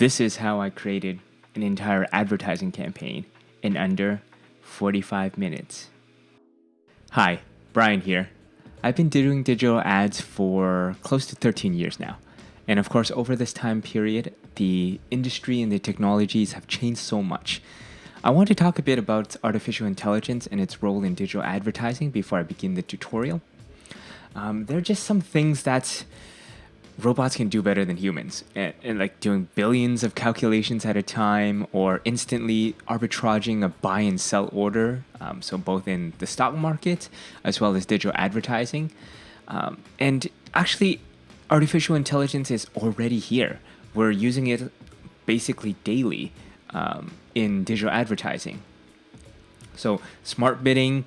This is how I created an entire advertising campaign in under 45 minutes. Hi, Brian here. I've been doing digital ads for close to 13 years now. And of course, over this time period, the industry and the technologies have changed so much. I want to talk a bit about artificial intelligence and its role in digital advertising before I begin the tutorial. There are just some things that robots can do better than humans, and like doing billions of calculations at a time or instantly arbitraging a buy and sell order, so both in the stock market as well as digital advertising. And actually, artificial intelligence is already here. We're using it basically daily in digital advertising. So smart bidding,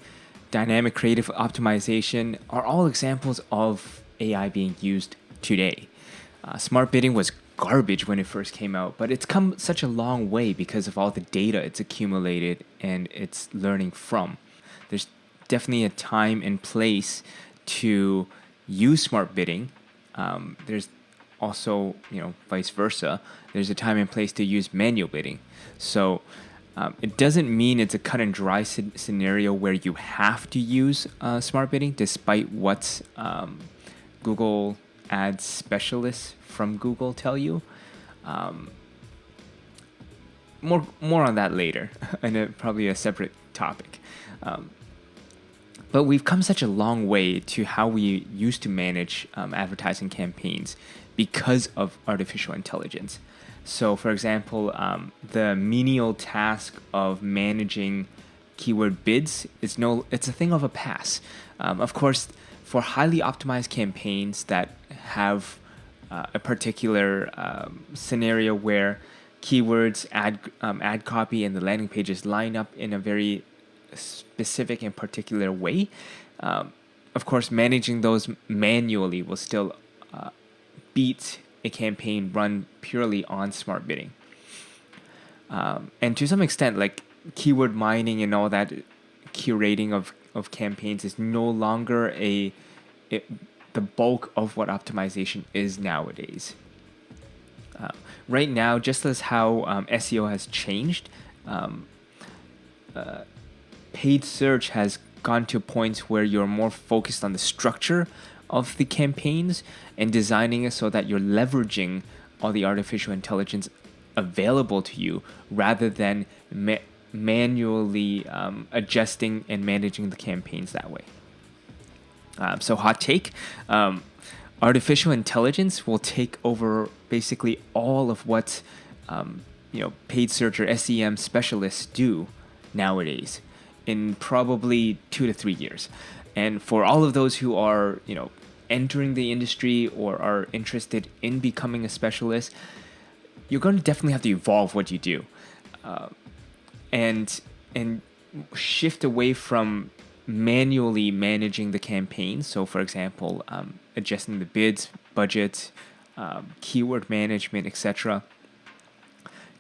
dynamic creative optimization are all examples of AI being used today. Smart bidding was garbage when it first came out, but it's come such a long way because of all the data it's accumulated and it's learning from. There's definitely a time and place to use smart bidding. There's also, vice versa. There's a time and place to use manual bidding. So it doesn't mean it's a cut and dry scenario where you have to use smart bidding, despite what Google Ads specialists from Google tell you. More on that later, and probably a separate topic. But we've come such a long way to how we used to manage advertising campaigns because of artificial intelligence. So, for example, the menial task of managing keyword bids it's a thing of a past. Of course, for highly optimized campaigns that have a particular scenario where keywords, ad copy, and the landing pages line up in a very specific and particular way, of course, managing those manually will still beat a campaign run purely on smart bidding. And to some extent, like keyword mining and all that curating of campaigns is no longer the bulk of what optimization is nowadays. Right now, just as how SEO has changed, paid search has gone to points where you're more focused on the structure of the campaigns and designing it so that you're leveraging all the artificial intelligence available to you rather than manually adjusting and managing the campaigns that way. So hot take, artificial intelligence will take over basically all of what paid search or SEM specialists do nowadays in probably 2 to 3 years. And for all of those who are entering the industry or are interested in becoming a specialist, you're going to definitely have to evolve what you do, and shift away from manually managing the campaign. So, for example, adjusting the bids, budget, keyword management, etc.,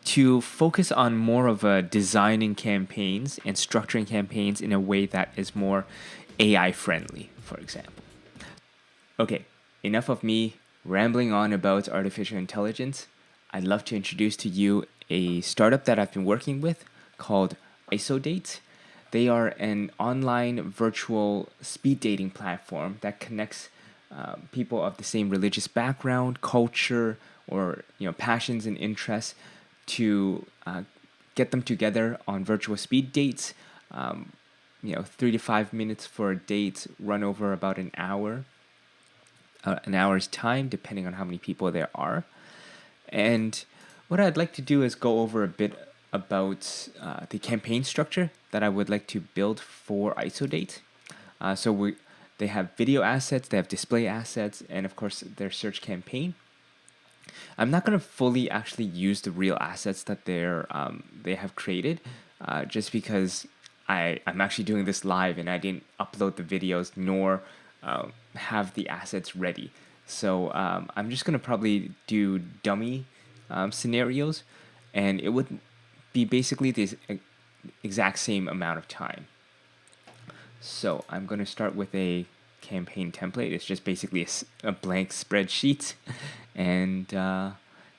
to focus on more of a designing campaigns and structuring campaigns in a way that is more AI friendly, for example. Okay, enough of me rambling on about artificial intelligence. I'd love to introduce to you a startup that I've been working with called Isodate. They are an online virtual speed dating platform that connects people of the same religious background, culture, or passions and interests to get them together on virtual speed dates. 3 to 5 minutes for a date, run over about an hour's time, depending on how many people there are. And what I'd like to do is go over a bit about the campaign structure that I would like to build for Isodate. They have video assets, they have display assets, and of course their search campaign. I'm not going to fully actually use the real assets that they have created, just because I'm actually doing this live and I didn't upload the videos nor have the assets ready. So I'm just going to probably do dummy scenarios, and it would be basically the exact same amount of time. So I'm going to start with a campaign template. It's just basically a blank spreadsheet, and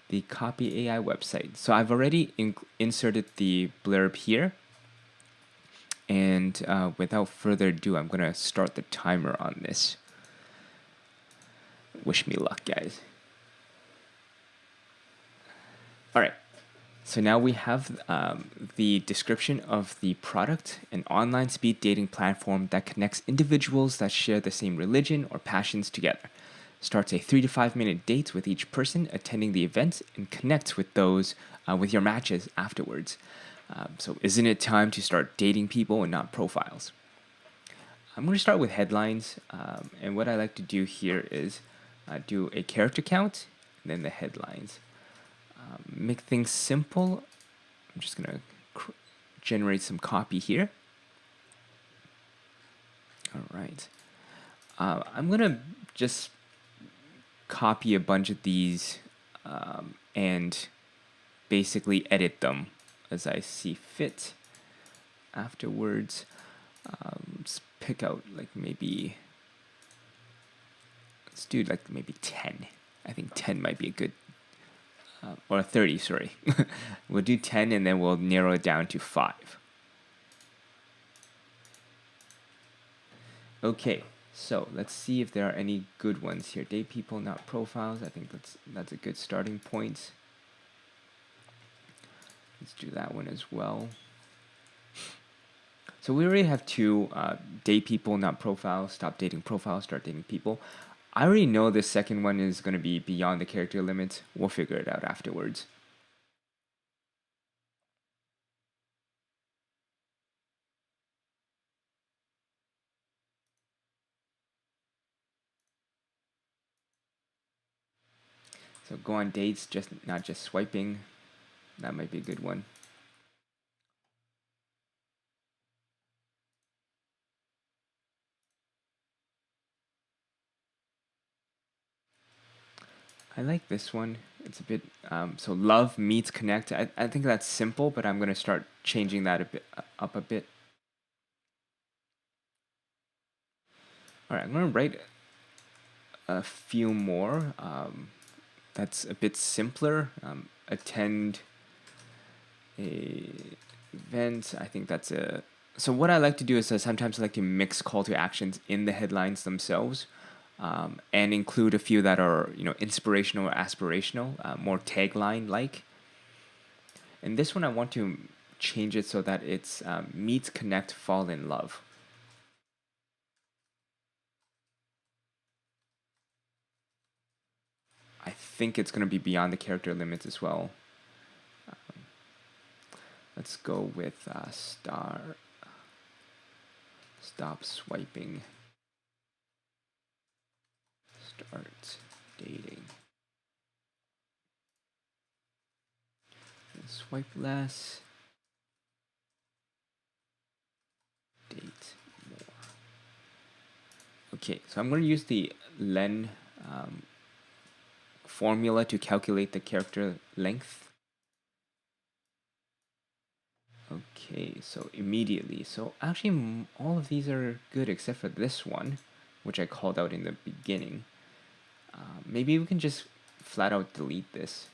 the Copy AI website. So I've already inserted the blurb here. And without further ado, I'm going to start the timer on this. Wish me luck, guys. All right. So now we have the description of the product, an online speed dating platform that connects individuals that share the same religion or passions together. Starts a 3 to 5 minute date with each person attending the event and connects with those with your matches afterwards. So isn't it time to start dating people and not profiles? I'm going to start with headlines. And what I like to do here is do a character count and then the headlines. Make things simple. I'm just going to generate some copy here. All right. I'm going to just copy a bunch of these and basically edit them as I see fit. Afterwards, let's pick out like maybe, let's do like maybe 10. I think 10 might be a good, or 30, sorry. We'll do 10 and then we'll narrow it down to 5. Okay, so let's see if there are any good ones here. Date people, not profiles. I think that's a good starting point. Let's do that one as well. So we already have 2, date people, not profiles, stop dating profiles, start dating people. I already know the second one is going to be beyond the character limit. We'll figure it out afterwards. So go on dates, not just swiping. That might be a good one. I like this one. It's a bit, so love meets connect. I think that's simple, but I'm going to start changing that up a bit. All right, I'm going to write a few more. That's a bit simpler. Attend a event. I think that's a. So what I like to do is sometimes I like to mix call to actions in the headlines themselves. And include a few that are inspirational or aspirational, more tagline like. And this one I want to change it so that it's meet, connect, fall in love. I think it's going to be beyond the character limits as well. Let's go with stop swiping. Start dating. And swipe less. Date more. Okay, so I'm going to use the len formula to calculate the character length. Okay, so immediately. So actually all of these are good except for this one, which I called out in the beginning. Maybe we can just flat out delete this.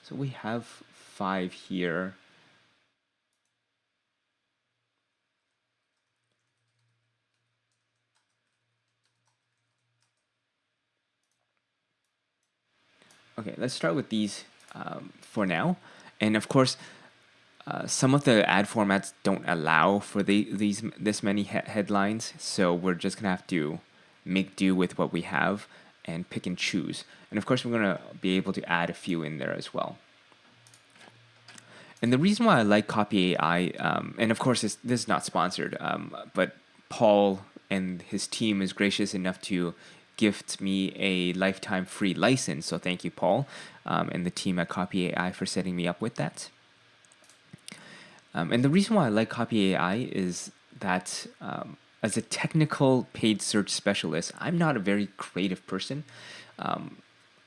So we have 5 here. Okay, let's start with these for now. And of course, some of the ad formats don't allow for this many headlines, so we're just gonna have to make do with what we have and pick and choose. And of course, we're gonna be able to add a few in there as well. And the reason why I like Copy AI, and of course this is not sponsored, but Paul and his team is gracious enough to gift me a lifetime free license. So thank you, Paul, and the team at Copy AI for setting me up with that. And the reason why I like Copy AI is that as a technical paid search specialist, I'm not a very creative person.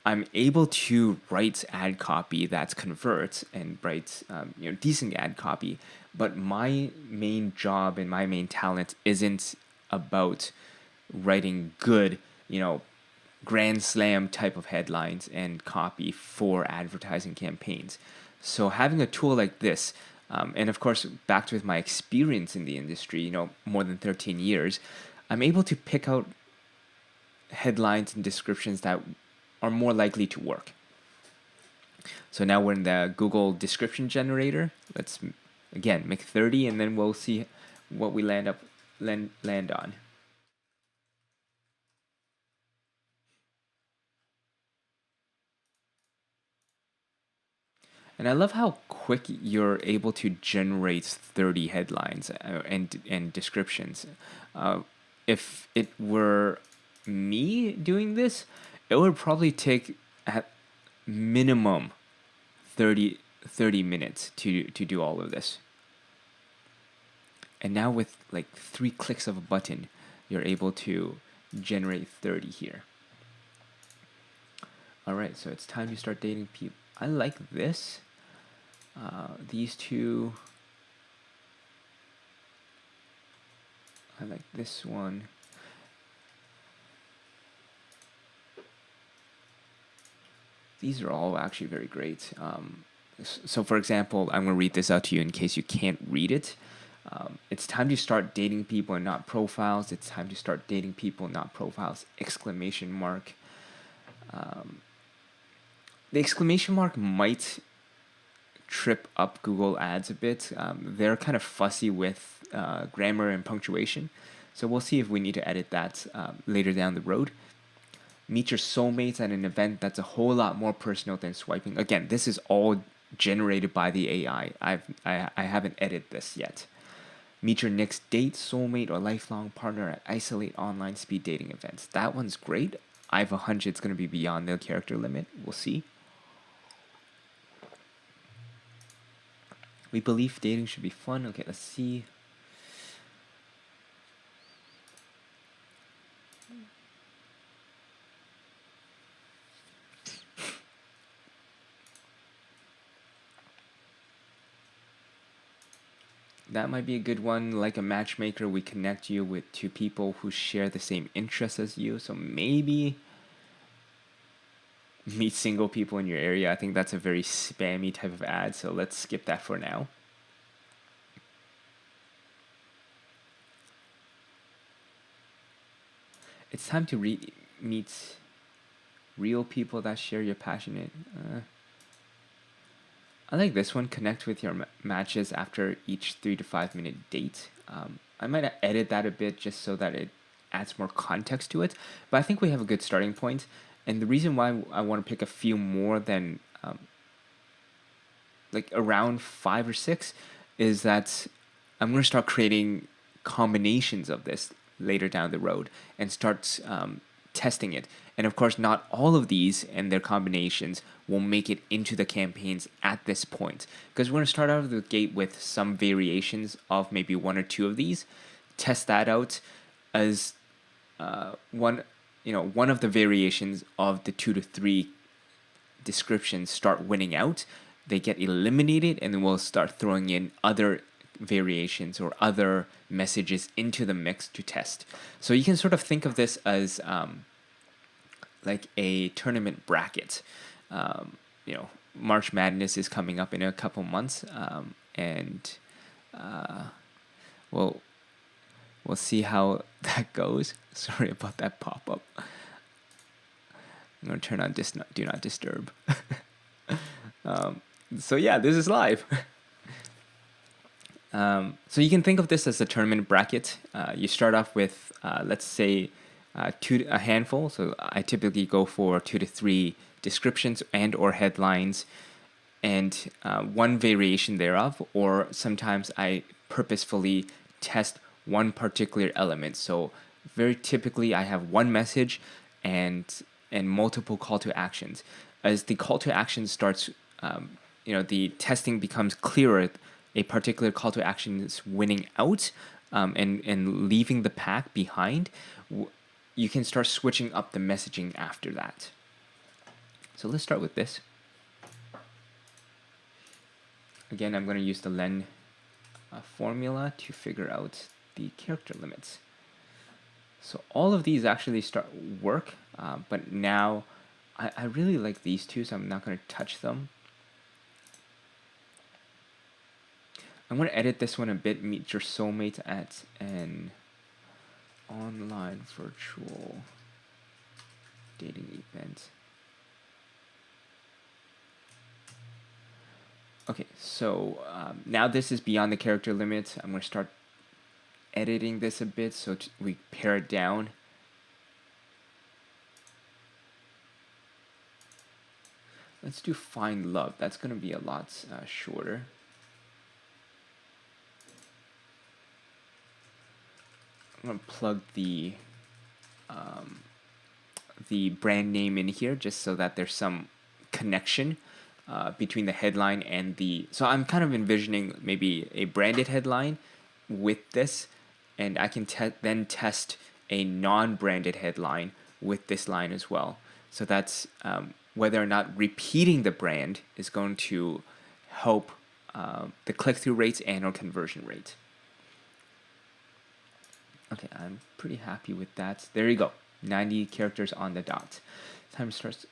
I'm able to write ad copy that converts and writes decent ad copy, but my main job and my main talent isn't about writing good grand slam type of headlines and copy for advertising campaigns. So having a tool like this, and of course, backed with my experience in the industry, more than 13 years, I'm able to pick out headlines and descriptions that are more likely to work. So now we're in the Google description generator. Let's again make 30, and then we'll see what we land on. And I love how quick you're able to generate 30 headlines and descriptions. If it were me doing this, it would probably take at minimum 30 minutes to do all of this. And now with like 3 clicks of a button, you're able to generate 30 here. All right, so it's time to start dating people. I like this. These two. I like this one. These are all actually very great. So for example, I'm going to read this out to you in case you can't read it. It's time to start dating people and not profiles. It's time to start dating people, not profiles. Exclamation mark. The exclamation mark might trip up Google Ads a bit. They're kind of fussy with grammar and punctuation. So we'll see if we need to edit that later down the road. Meet your soulmates at an event. That's a whole lot more personal than swiping. Again, this is all generated by the AI. I haven't edited this yet. Meet your next date, soulmate, or lifelong partner at Isolate online speed dating events. That one's great. I have a hunch it's going to be beyond the character limit. We'll see. We believe dating should be fun. Okay, let's see. That might be a good one. Like a matchmaker, we connect you with 2 people who share the same interests as you. So maybe meet single people in your area. I think that's a very spammy type of ad, so let's skip that for now. It's time to meet real people that share your passion. I like this one. Connect with your matches after each 3 to 5 minute date. I might edit that a bit just so that it adds more context to it, but I think we have a good starting point. And the reason why I want to pick a few more than like around 5 or 6 is that I'm going to start creating combinations of this later down the road and start testing it. And of course, not all of these and their combinations will make it into the campaigns at this point, because we're going to start out of the gate with some variations of maybe 1 or 2 of these, test that out as one of the variations of the 2 to 3 descriptions start winning out. They get eliminated, and then we'll start throwing in other variations or other messages into the mix to test. So you can sort of think of this as like a tournament bracket. March Madness is coming up in a couple months, and we'll see how that goes. Sorry about that pop-up. I'm going to turn on do not disturb. So yeah, this is live. So you can think of this as a tournament bracket. You start off with, let's say, a handful. So I typically go for 2 to 3 descriptions and or headlines and 1 variation thereof, or sometimes I purposefully test one particular element. So very typically I have 1 message and multiple call to actions. As the call to action starts, the testing becomes clearer. A particular call to action is winning out and leaving the pack behind. You can start switching up the messaging after that. So let's start with this. Again, I'm going to use the len formula to figure out the character limits. So all of these actually start work, but now I really like these two, so I'm not going to touch them. I'm going to edit this one a bit. Meet your soulmate at an online virtual dating event. Okay, so now this is beyond the character limit. I'm going to start editing this a bit so we pare it down. Let's do find love. That's going to be a lot shorter. I'm going to plug the brand name in here just so that there's some connection between the headline and the. So I'm kind of envisioning maybe a branded headline with this, and I can then test a non-branded headline with this line as well. So that's whether or not repeating the brand is going to help the click-through rates and or conversion rate. Okay, I'm pretty happy with that. There you go. 90 characters on the dot. Time starts.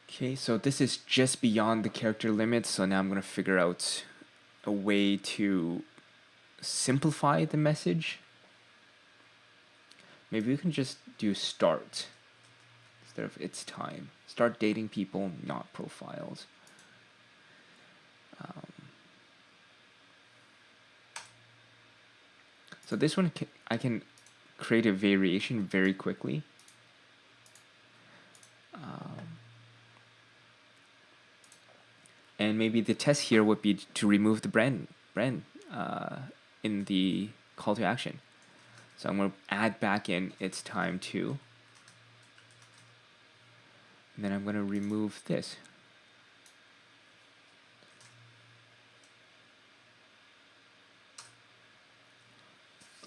Okay, so this is just beyond the character limit, so now I'm going to figure out a way to simplify the message. Maybe we can just do start instead of it's time. Start dating people, not profiles. So this one, I can create a variation very quickly. And maybe the test here would be to remove the brand in the call to action. So I'm going to add back in it's time to. And then I'm going to remove this.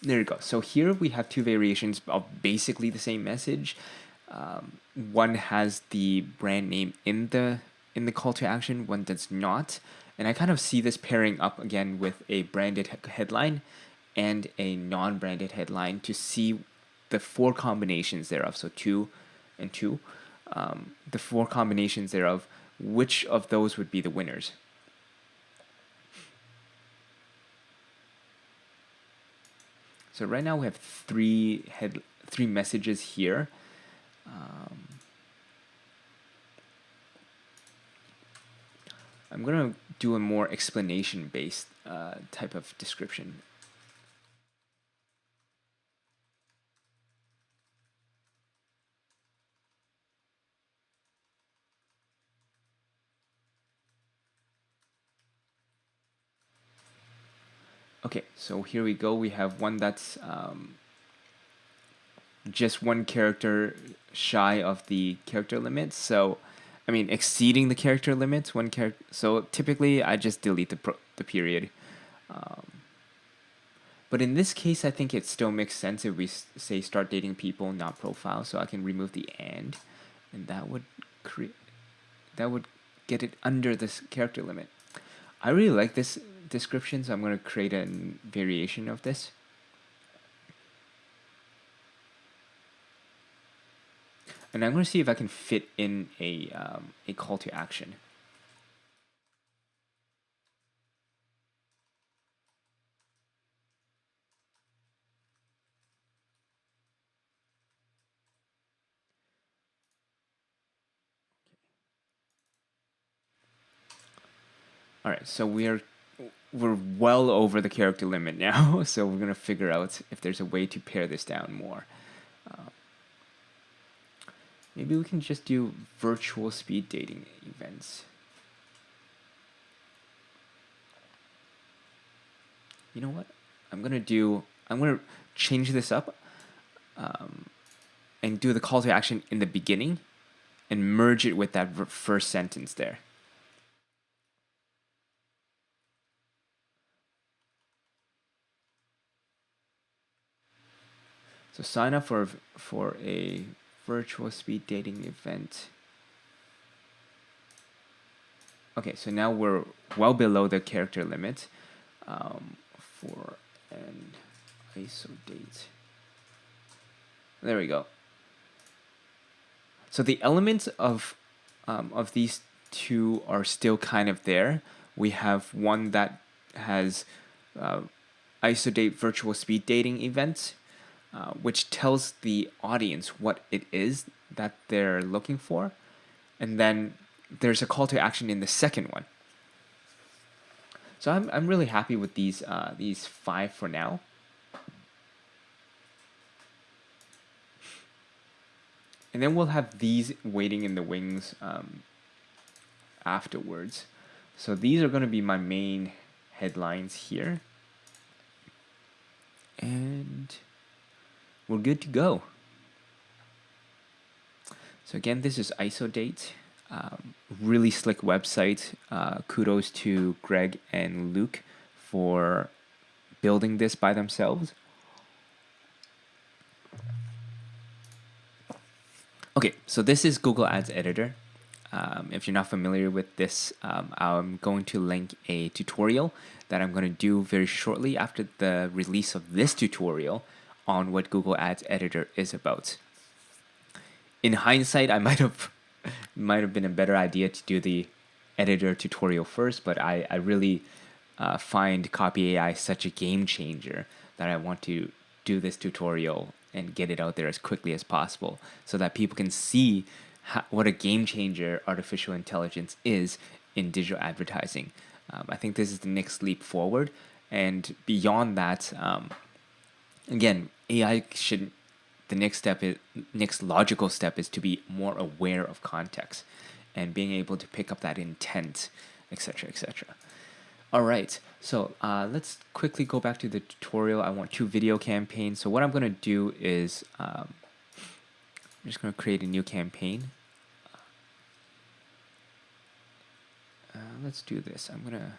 There you go. So here we have two variations of basically the same message. One has the brand name in the call to action, one does not. And I kind of see this pairing up again with a branded headline and a non-branded headline to see the four combinations thereof. So 2 and 2. The four combinations thereof, which of those would be the winners? So right now we have three messages here. I'm going to do a more explanation-based type of description. Okay, so here we go. We have one that's just one character shy of the character limit. So, I mean, exceeding the character limit, one character. So typically, I just delete the period. But in this case, I think it still makes sense if we say start dating people, not profile. So I can remove the and that would get it under this character limit. I really like this description, so I'm going to create a variation of this. And I'm going to see if I can fit in a call to action. All right, so we're well over the character limit now, so we're going to figure out if there's a way to pare this down more. Maybe we can just do virtual speed dating events. You know what? I'm going to change this up and do the call to action in the beginning and merge it with that first sentence there. So sign up for a virtual speed dating event. Okay, so now we're well below the character limit for an Isodate. There we go. So the elements of these two are still kind of there. We have one that has Isodate virtual speed dating events, which tells the audience what it is that they're looking for. And then there's a call to action in the second one. So I'm really happy with these 5 for now. And then we'll have these waiting in the wings afterwards. So these are going to be my main headlines here. And we're good to go. So again, this is Isodate. Really slick website. Kudos to Greg and Luke for building this by themselves. Okay, so this is Google Ads Editor. If you're not familiar with this, I'm going to link a tutorial that I'm going to do very shortly after the release of this tutorial on what Google Ads Editor is about. In hindsight, I might have been a better idea to do the editor tutorial first, but I really find Copy.ai such a game changer that I want to do this tutorial and get it out there as quickly as possible so that people can see what a game changer artificial intelligence is in digital advertising. I think this is the next leap forward. And beyond that, again, AI should, the next logical step is to be more aware of context and being able to pick up that intent, etc., etc. All right, so let's quickly go back to the tutorial. I want 2 video campaigns. So what I'm going to do is I'm just going to create a new campaign. Let's do this. I'm going to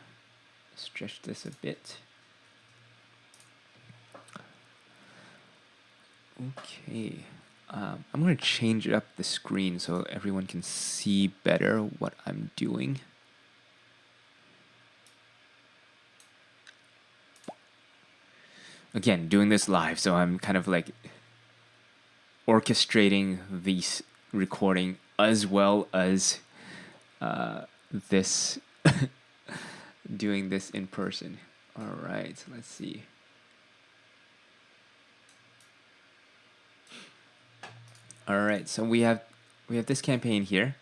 stretch this a bit. Okay. I'm going to change up the screen so everyone can see better what I'm doing. Again, doing this live, so I'm kind of like orchestrating this recording as well as this doing this in person. All right, let's see. All right, so we have this campaign here.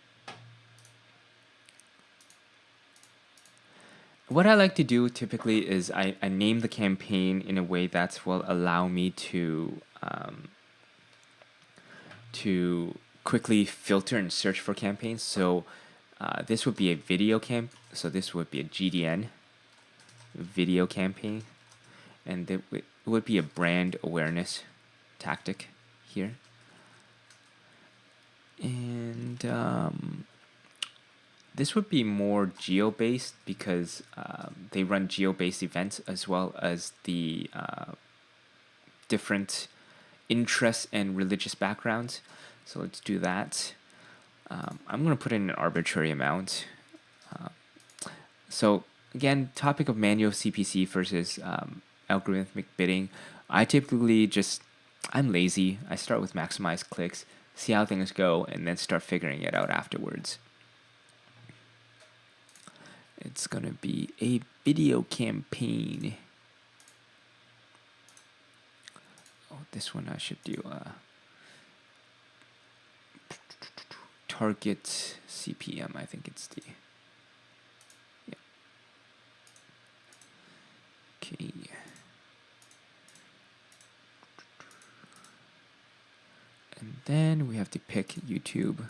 What I like to do typically is I name the campaign in a way that will allow me to quickly filter and search for campaigns. So this would be a video so this would be a GDN video campaign, and it would be a brand awareness tactic here. And this would be more geo-based because they run geo-based events as well as the different interests and religious backgrounds. So let's do that. I'm going to put in an arbitrary amount. So again, topic of manual CPC versus algorithmic bidding. I typically I'm lazy. I start with maximize clicks, see how things go, and then start figuring it out afterwards. It's going to be a video campaign. Oh, this one I should do target CPM. I think it's the... Yeah. Okay. And then we have to pick YouTube.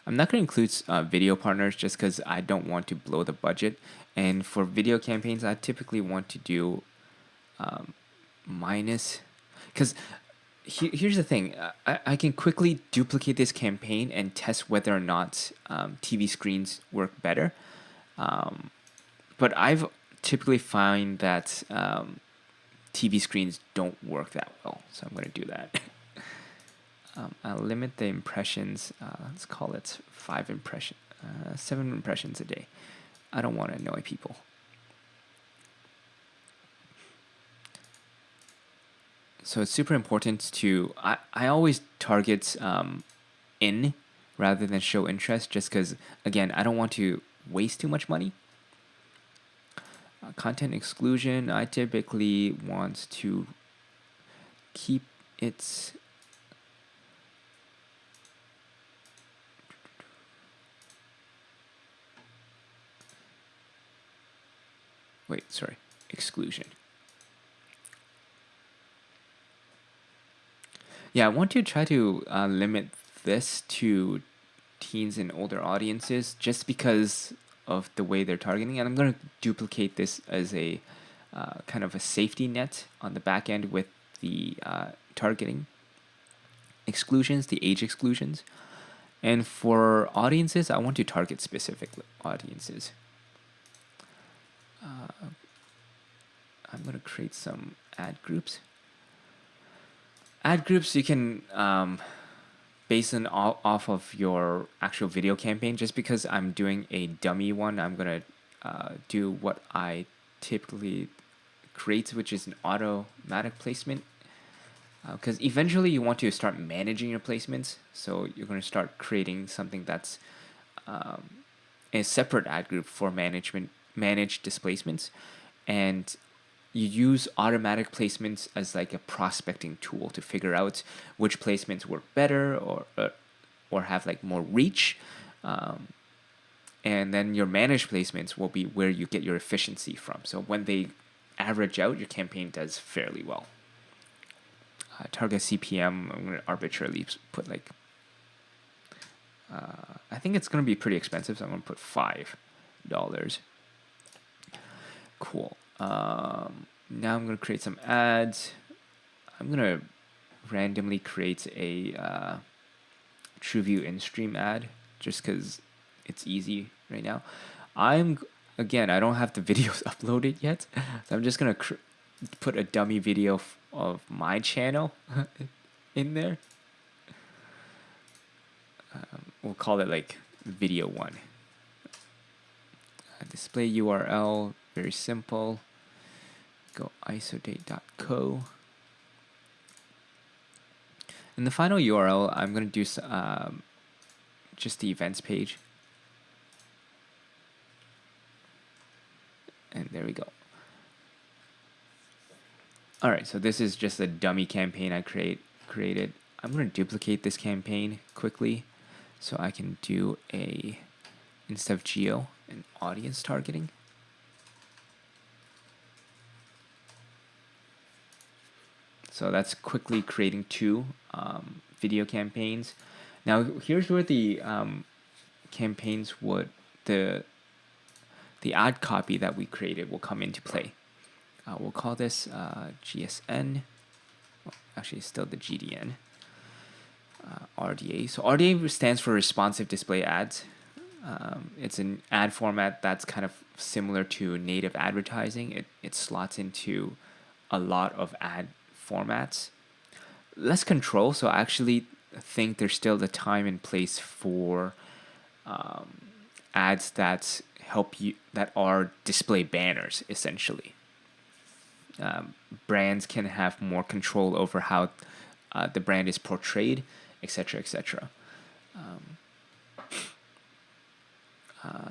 I'm not going to include video partners just because I don't want to blow the budget. And for video campaigns, I typically want to do minus. Because here's the thing. I can quickly duplicate this campaign and test whether or not TV screens work better. But I've typically find that TV screens don't work that well, so I'm going to do that. I'll limit the impressions. Let's call it 7 impressions a day. I don't want to annoy people. So it's super important to, I always target in rather than show interest, just because, again, I don't want to waste too much money. Content exclusion, I typically want to keep its exclusion. Yeah, I want to try to limit this to teens and older audiences just because of the way they're targeting. And I'm going to duplicate this as a kind of a safety net on the back end with the targeting exclusions, the age exclusions. And for audiences, I want to target specific audiences. I'm going to create some ad groups. Ad groups you can base on off of your actual video campaign. Just because I'm doing a dummy one, I'm going to do what I typically create, which is an automatic placement. Because eventually you want to start managing your placements. So you're going to start creating something that's a separate ad group for managed displacements. And you use automatic placements as like a prospecting tool to figure out which placements work better or have like more reach. And then your managed placements will be where you get your efficiency from. So when they average out, your campaign does fairly well. Target CPM, I'm going to arbitrarily put like, I think it's going to be pretty expensive, so I'm going to put $5. Cool. Now I'm going to create some ads. I'm going to randomly create a TrueView in-stream ad just because it's easy right now. I don't have the videos uploaded yet, so I'm just going to put a dummy video of my channel in there. We'll call it like video 1. Display URL, very simple. Go isodate.co. And the final URL, I'm going to do just the events page. And there we go. All right, so this is just a dummy campaign I created. I'm going to duplicate this campaign quickly so I can do instead of geo, an audience targeting. So that's quickly creating 2 video campaigns. Now here's where the campaigns the ad copy that we created will come into play. We'll call this GSN. Well, actually, it's still the GDN. RDA. So RDA stands for responsive display ads. It's an ad format that's kind of similar to native advertising. It slots into a lot of ad formats. Less control, so I actually think there's still the time and place for ads that are display banners, essentially. Brands can have more control over how the brand is portrayed, etc., etc.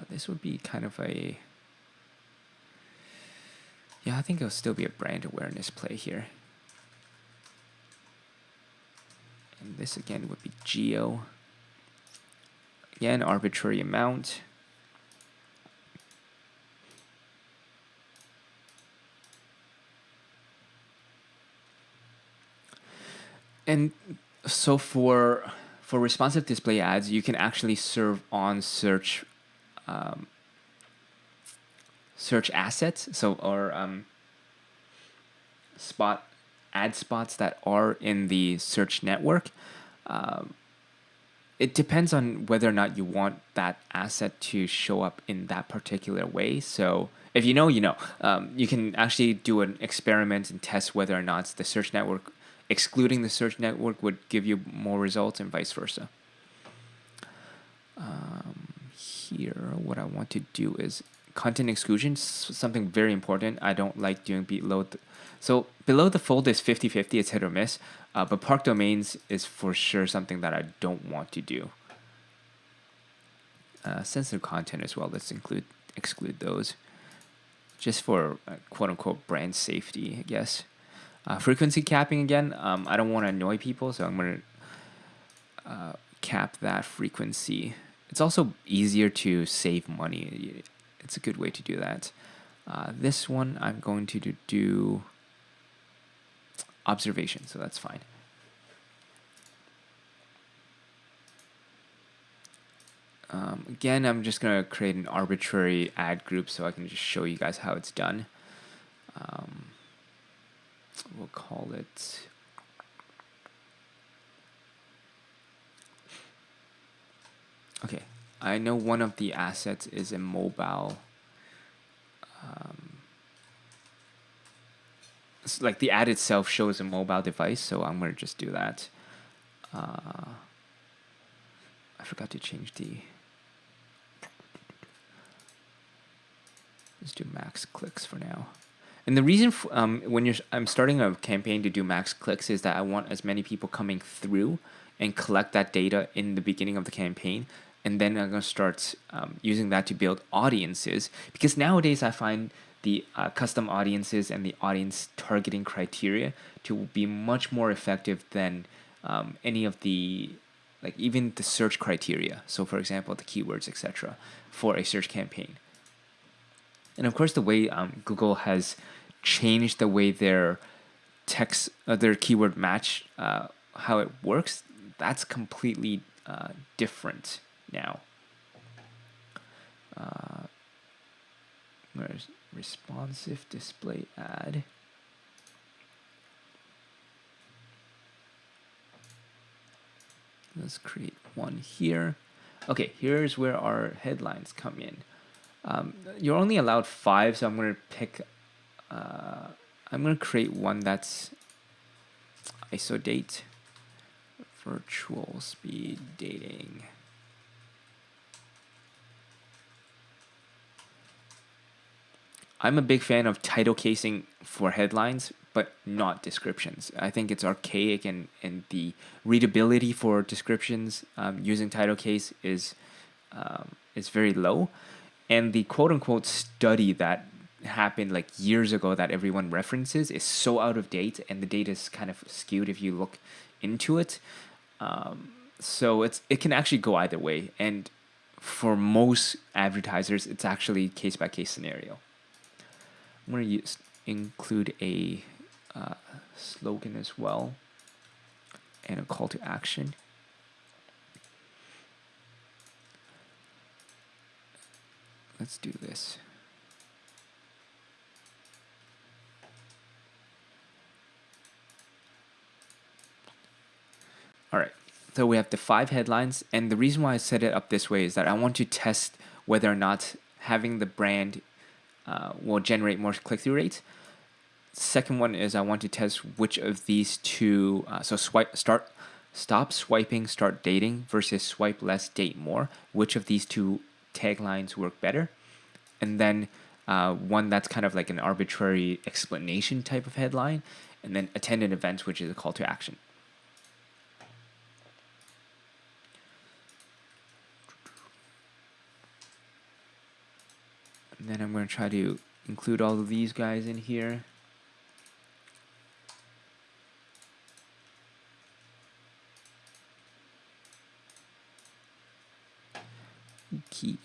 This would be kind of I think it'll still be a brand awareness play here. And this again would be geo. Again, arbitrary amount. And so for responsive display ads, you can actually serve on search assets, or ad spots that are in the search network. it depends on whether or not you want that asset to show up in that particular way. So if you know, you know. You can actually do an experiment and test whether or not the search network, excluding the search network, would give you more results and vice versa. Here, what I want to do is content exclusions, something very important. I don't like doing below. So below the fold is 50-50, it's hit or miss. But park domains is for sure something that I don't want to do. Sensitive content as well, let's exclude those. Just for quote unquote brand safety, I guess. Frequency capping again, I don't want to annoy people, so I'm going to cap that frequency. It's also easier to save money. It's a good way to do that. This one I'm going to do observation, so that's fine. Again, I'm just going to create an arbitrary ad group so I can just show you guys how it's done. We'll call it... Okay, I know one of the assets is a mobile. It's like the ad itself shows a mobile device, so I'm going to just do that. I forgot to change the... Let's do max clicks for now. And the reason when I'm starting a campaign to do max clicks is that I want as many people coming through and collect that data in the beginning of the campaign. And then I'm going to start using that to build audiences. Because nowadays I find the custom audiences and the audience targeting criteria to be much more effective than any of the, like even the search criteria. So for example, the keywords, etc. for a search campaign. And of course, the way Google has changed the way their text, their keyword match, how it works, that's completely different now. Where's responsive display ad? Let's create one here. Okay, here's where our headlines come in. You're only allowed 5, so I'm going to pick... I'm going to create one that's Isodate. Virtual speed dating. I'm a big fan of title casing for headlines, but not descriptions. I think it's archaic, and the readability for descriptions using title case is very low. And the quote-unquote study that happened like years ago that everyone references is so out of date, and the data is kind of skewed if you look into it. So it can actually go either way. And for most advertisers, it's actually case-by-case scenario. I'm going to include a slogan as well and a call to action. Let's do this. All right, so we have the 5 headlines, and the reason why I set it up this way is that I want to test whether or not having the brand will generate more click-through rates. Second one is I want to test which of these two, stop swiping, start dating versus swipe less, date more. Which of these two taglines work better? And then one that's kind of like an arbitrary explanation type of headline, and then attend an event, which is a call to action. And then I'm going to try to include all of these guys in here. Key.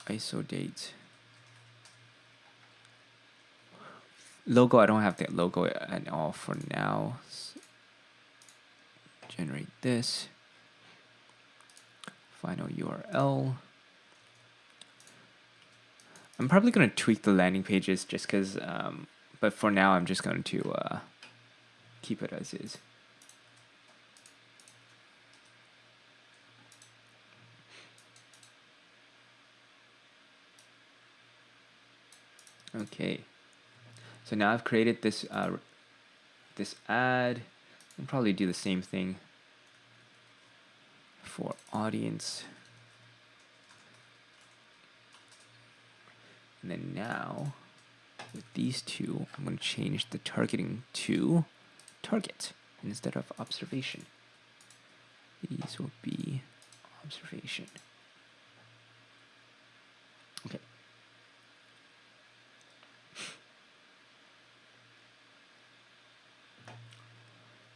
Isodate. Logo, I don't have that logo at all for now. Generate this. Final URL. I'm probably going to tweak the landing pages just because, but for now I'm just going to keep it as is. Okay, so now I've created this this ad. I'll probably do the same thing for audience. And then now with these two, I'm going to change the targeting to target instead of observation. These will be observation. Okay.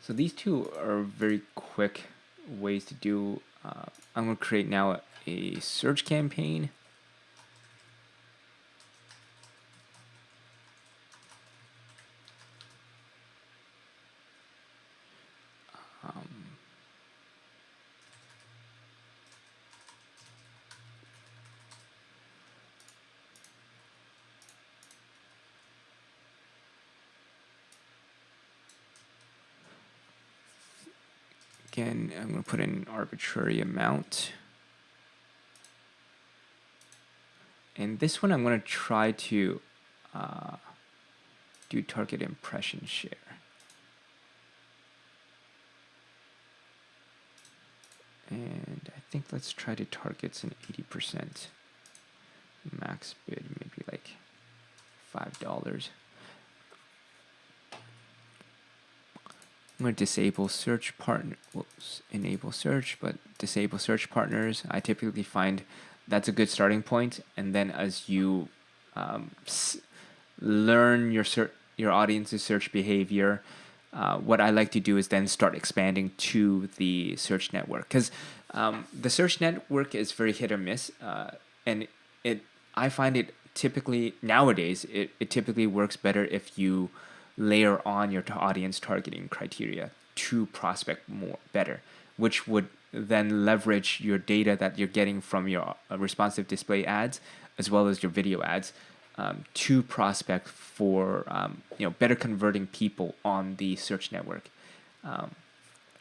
So these two are very quick ways to do. I'm going to create now a search campaign. Again, I'm going to put in an arbitrary amount. And this one I'm going to try to do target impression share. And I think let's try to target an 80%. Max bid, maybe like $5. I'm going to disable search partner, enable search, but disable search partners. I typically find that's a good starting point. And then as you learn your audience's search behavior, what I like to do is then start expanding to the search network, because the search network is very hit or miss, and I find it typically nowadays it typically works better if you layer on your audience targeting criteria to prospect more better, which would then leverage your data that you're getting from your responsive display ads as well as your video ads to prospect for better converting people on the search network.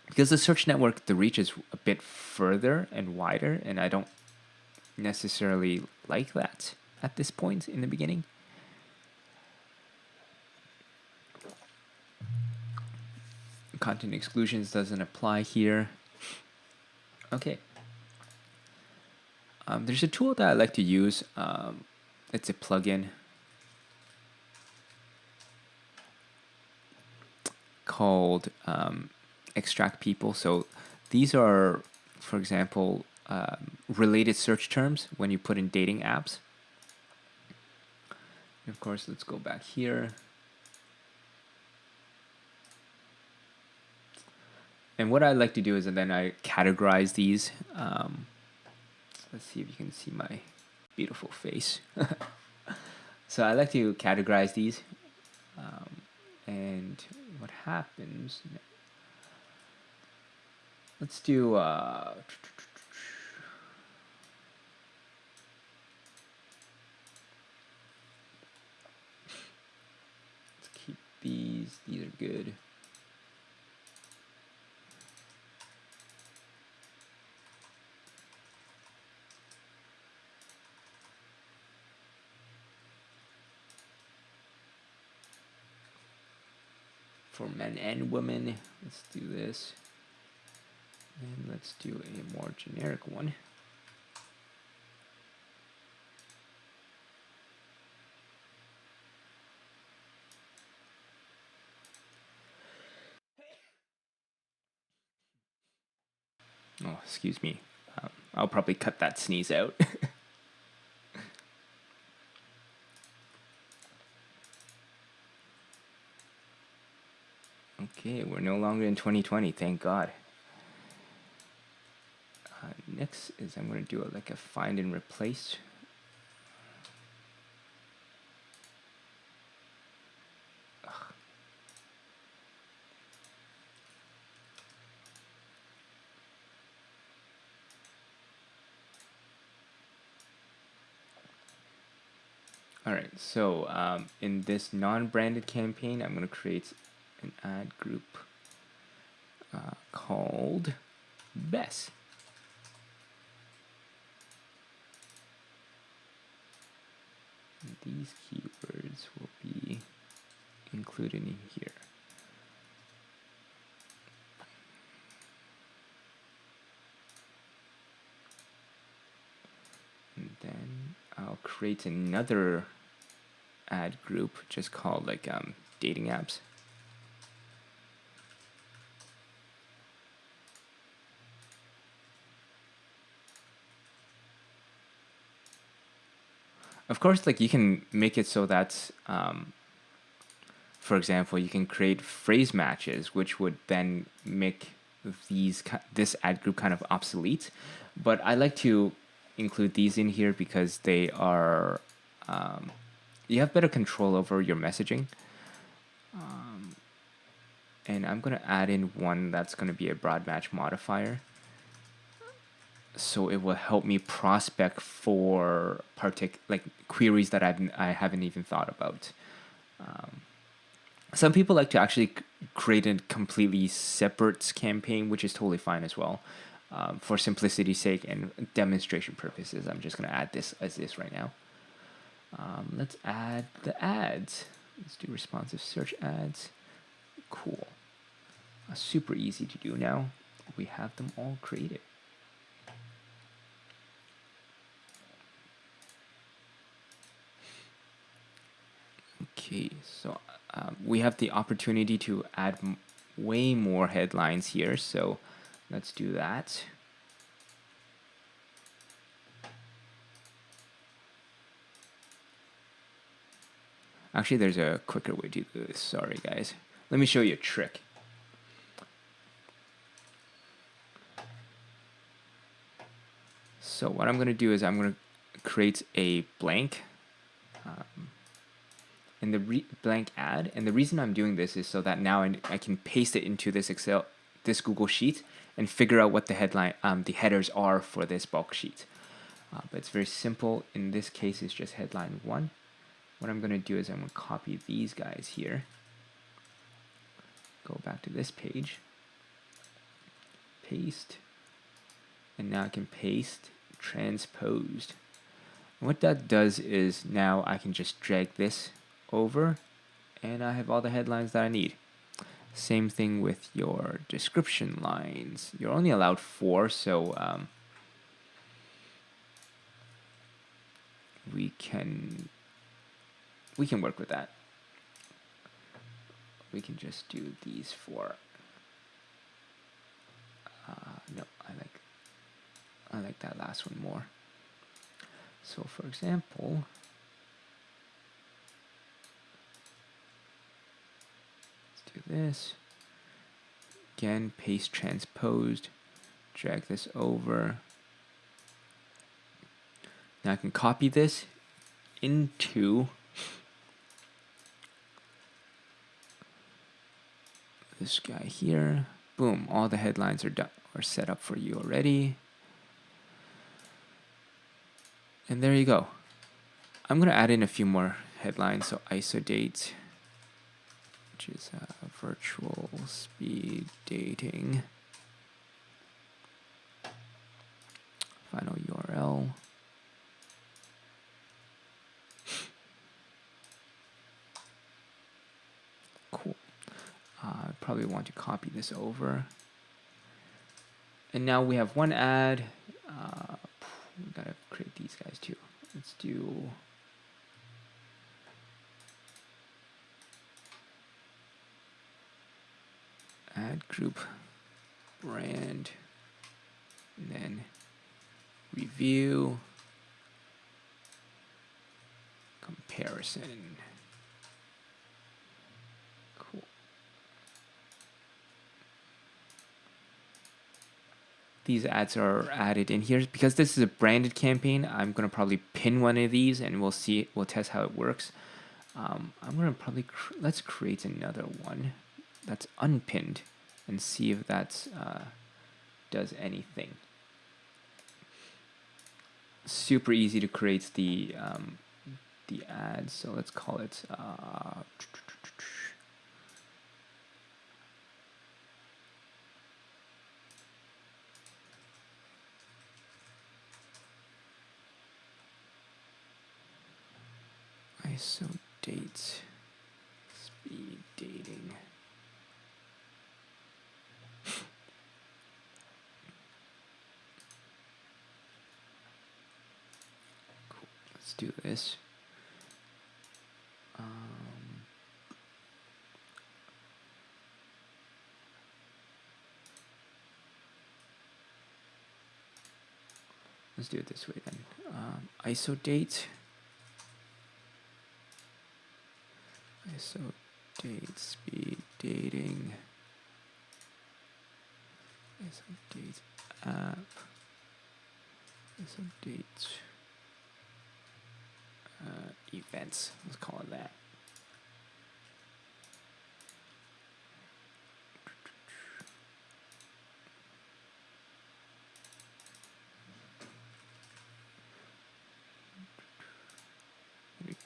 Because the search network, the reach is a bit further and wider, and I don't necessarily like that at this point in the beginning. Content exclusions doesn't apply here. Okay. There's a tool that I like to use. It's a plugin called Extract People. So these are, for example, related search terms when you put in dating apps. And of course, let's go back here. And what I like to do is, and then I categorize these. Let's see if you can see my beautiful face. So I like to categorize these. And what happens? Let's do. Let's keep these. These are good. For men and women, let's do this. And let's do a more generic one. Oh, excuse me. I'll probably cut that sneeze out. Okay, we're no longer in 2020, thank God. Next is I'm going to do like a find and replace. All right, so in this non-branded campaign, I'm going to create an ad group called Best. these keywords will be included in here. And then I'll create another ad group just called like dating apps. Of course, like you can make it so that, for example, you can create phrase matches, which would then make this ad group kind of obsolete. But I like to include these in here because they are, you have better control over your messaging. And I'm going to add in one that's going to be a broad match modifier. So it will help me prospect for like queries that I haven't even thought about. Some people like to actually create a completely separate campaign, which is totally fine as well. For simplicity's sake and demonstration purposes, I'm just going to add this as this right now. Let's add the ads. Let's do responsive search ads. Cool. Super easy to do now. We have them all created. Okay, so we have the opportunity to add way more headlines here, so let's do that. Actually, there's a quicker way to do this. Sorry, guys. Let me show you a trick. So what I'm going to do is I'm going to create a blank and the blank ad, and the reason I'm doing this is so that now I can paste it into this Google Sheet and figure out what the headers are for this bulk sheet. But it's very simple. In this case, it's just headline 1. What I'm going to do is I'm going to copy these guys here, go back to this page, paste, and now I can paste transposed. And what that does is now I can just drag this over and I have all the headlines that I need. Same thing with your description lines. You're only allowed 4, so we can work with that. We can just do these 4. No, I like that last one more. So for example, let's do this. Again, paste transposed, drag this over. Now I can copy this into this guy here. Boom, all the headlines are done or set up for you already. And there you go. I'm going to add in a few more headlines. So Isodate, which is virtual speed dating. Final URL. Cool. I probably want to copy this over. And now we have one ad. We gotta create these guys too. Let's do ad group brand, and then review comparison. Cool. These ads are added in here because this is a branded campaign. I'm gonna probably pin one of these and we'll test how it works. I'm gonna probably let's create another one that's unpinned and see if that does anything. Super easy to create the ads. So let's call it Isodate speed dating. Cool. Let's do this. Let's do it this way then. Isodate speed dating. Isodate app. Isodate events. Let's call it that.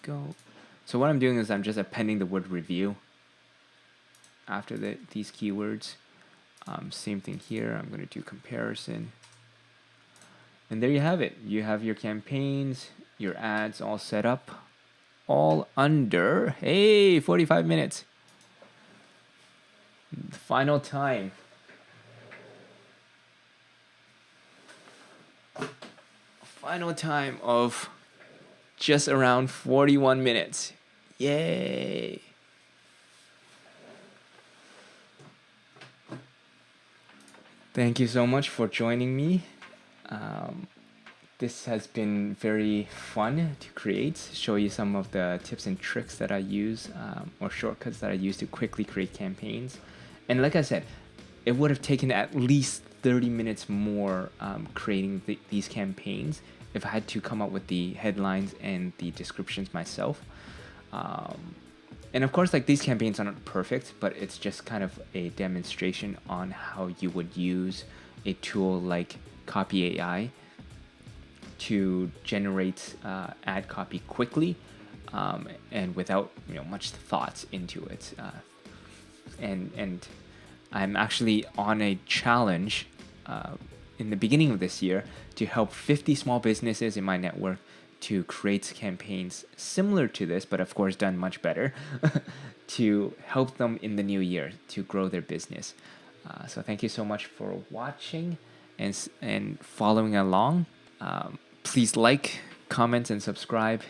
Go. So what I'm doing is I'm just appending the word review after these keywords. Same thing here. I'm going to do comparison. And there you have it. You have your campaigns, your ads all set up, all under, 45 minutes. Final time. Final time of just around 41 minutes. Yay! Thank you so much for joining me. This has been very fun to create, show you some of the tips and tricks that I use, or shortcuts that I use to quickly create campaigns. And like I said, it would have taken at least 30 minutes more creating these campaigns if I had to come up with the headlines and the descriptions myself. And of course, like, these campaigns are not perfect, but it's just kind of a demonstration on how you would use a tool like Copy.ai to generate ad copy quickly and without much thought into it. And I'm actually on a challenge in the beginning of this year to help 50 small businesses in my network to create campaigns similar to this, but of course done much better, to help them in the new year to grow their business. So thank you so much for watching and following along. Please like, comment, and subscribe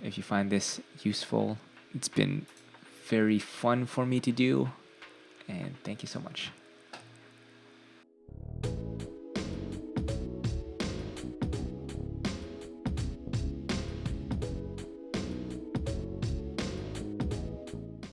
if you find this useful. It's been very fun for me to do, and thank you so much.